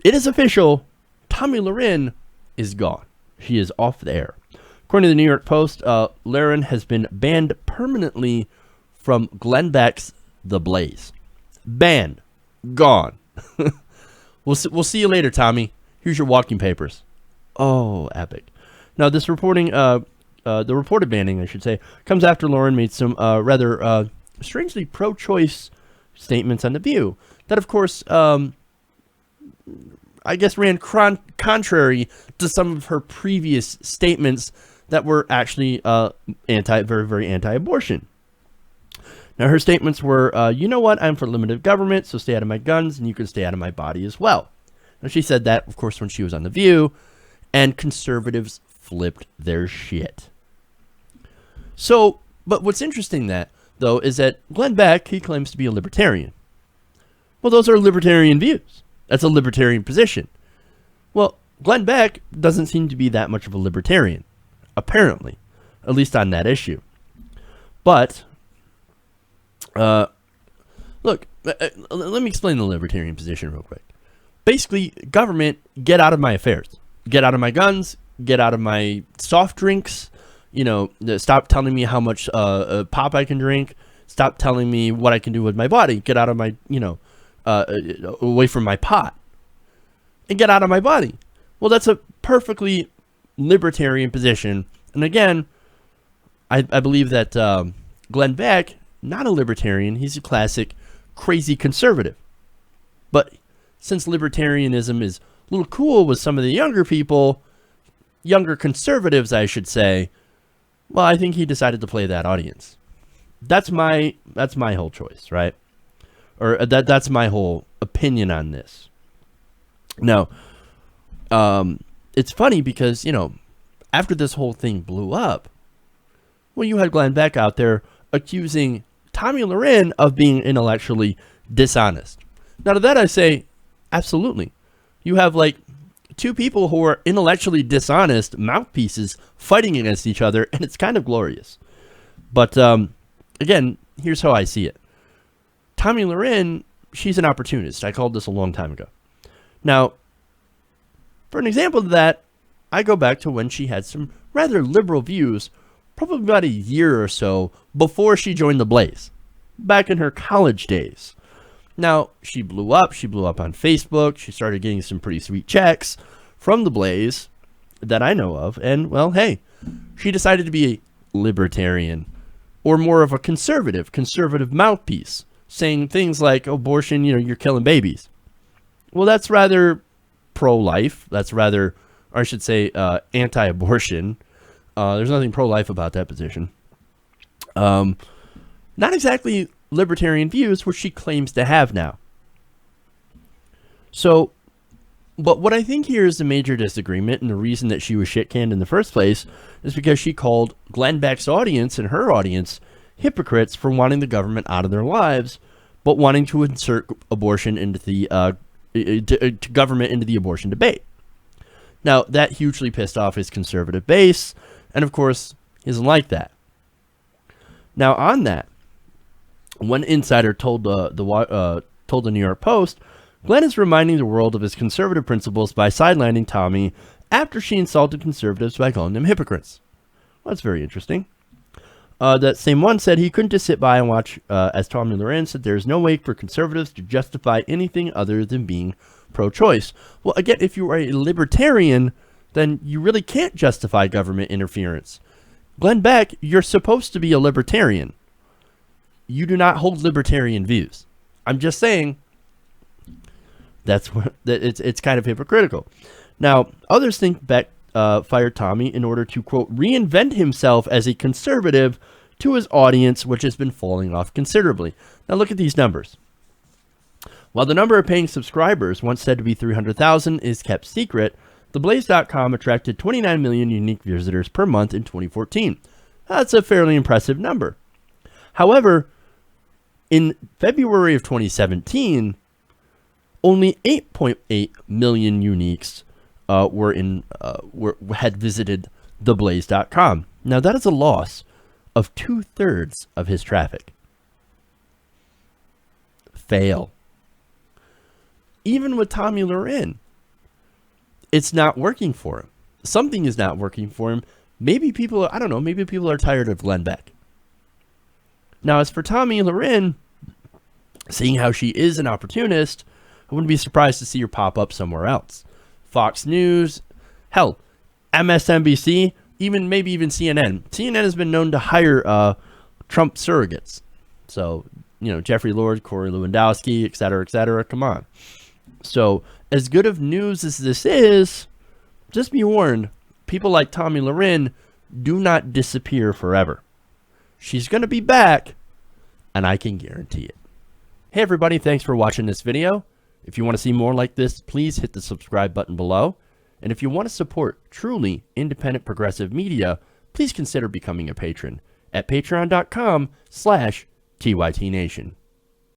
it is official. Tomi Lahren is gone. She is off the air. According to the New York Post, Lahren has been banned permanently from Glenn Beck's The Blaze. Banned. Gone. We'll see you later, Tommy. Here's your walking papers. Oh, epic. Now, this reporting, the reported banning, I should say, comes after Lahren made some rather strangely pro-choice statements on The View. That, of course, I guess ran contrary to some of her previous statements that were actually very, very anti-abortion. Now, her statements were, you know what, I'm for limited government, so stay out of my guns, and you can stay out of my body as well. Now, she said that, of course, when she was on The View, and conservatives flipped their shit. So, but what's interesting though, is that Glenn Beck, he claims to be a libertarian. Well, those are libertarian views. That's a libertarian position. Well, Glenn Beck doesn't seem to be that much of a libertarian, apparently, at least on that issue. But, look, let me explain the libertarian position real quick. Basically, government, get out of my affairs. Get out of my guns. Get out of my soft drinks. You know, stop telling me how much pop I can drink. Stop telling me what I can do with my body. Get out of my, away from my pot. And get out of my body. Well, that's a perfectly libertarian position. And again, I believe that Glenn Beck, not a libertarian, he's a classic crazy conservative. But since libertarianism is a little cool with some of the younger people, younger conservatives, I should say, well, I think he decided to play that audience. That's my whole choice, right? Or that's my whole opinion on this. Now, it's funny because, after this whole thing blew up, well, you had Glenn Beck out there accusing Tomi Lahren of being intellectually dishonest. Now, to that I say, absolutely. You have like two people who are intellectually dishonest mouthpieces fighting against each other, and it's kind of glorious. But again, here's how I see it. Tomi Lahren, she's an opportunist. I called this a long time ago. Now, for an example of that, I go back to when she had some rather liberal views, probably about a year or so before she joined The Blaze, back in her college days. Now, she blew up. She blew up on Facebook. She started getting some pretty sweet checks from The Blaze that I know of. And, well, hey, she decided to be a libertarian or more of a conservative mouthpiece, saying things like abortion, you're killing babies. Well, that's rather pro-life. That's rather, or I should say, anti-abortion. There's nothing pro-life about that position. Not exactly libertarian views, which she claims to have now. So, but what I think here is the major disagreement, and the reason that she was shit-canned in the first place is because she called Glenn Beck's audience and her audience hypocrites for wanting the government out of their lives, but wanting to insert abortion into the government into the abortion debate. Now, that hugely pissed off his conservative base, and of course, he doesn't like that. Now, on that, one insider told the New York Post, Glenn is reminding the world of his conservative principles by sidelining Tomi after she insulted conservatives by calling them hypocrites. Well, that's very interesting. That same one said he couldn't just sit by and watch as Tomi Lahren said there is no way for conservatives to justify anything other than being pro-choice. Well, again, if you are a libertarian, then you really can't justify government interference. Glenn Beck, you're supposed to be a libertarian. You do not hold libertarian views. I'm just saying it's kind of hypocritical. Now, others think Beck fired Tomi in order to, quote, reinvent himself as a conservative to his audience, which has been falling off considerably. Now, look at these numbers. While the number of paying subscribers, once said to be 300,000, is kept secret, TheBlaze.com attracted 29 million unique visitors per month in 2014. That's a fairly impressive number. However, in February of 2017, only 8.8 million uniques had visited TheBlaze.com. Now, that is a loss of 2/3 of his traffic. Fail. Even with Tomi Lahren, it's not working for him. Something is not working for him. Maybe people are, I don't know, maybe people are tired of Glenn Beck. Now, as for Tomi Lahren, seeing how she is an opportunist, I wouldn't be surprised to see her pop up somewhere else. Fox News, hell, MSNBC, maybe even CNN. CNN has been known to hire Trump surrogates. So, Jeffrey Lord, Corey Lewandowski, et cetera, come on. So, as good of news as this is, just be warned, people like Tomi Lahren do not disappear forever. She's going to be back, and I can guarantee it. Hey everybody, thanks for watching this video. If you want to see more like this, please hit the subscribe button below. And if you want to support truly independent progressive media, please consider becoming a patron at patreon.com/TYTNation.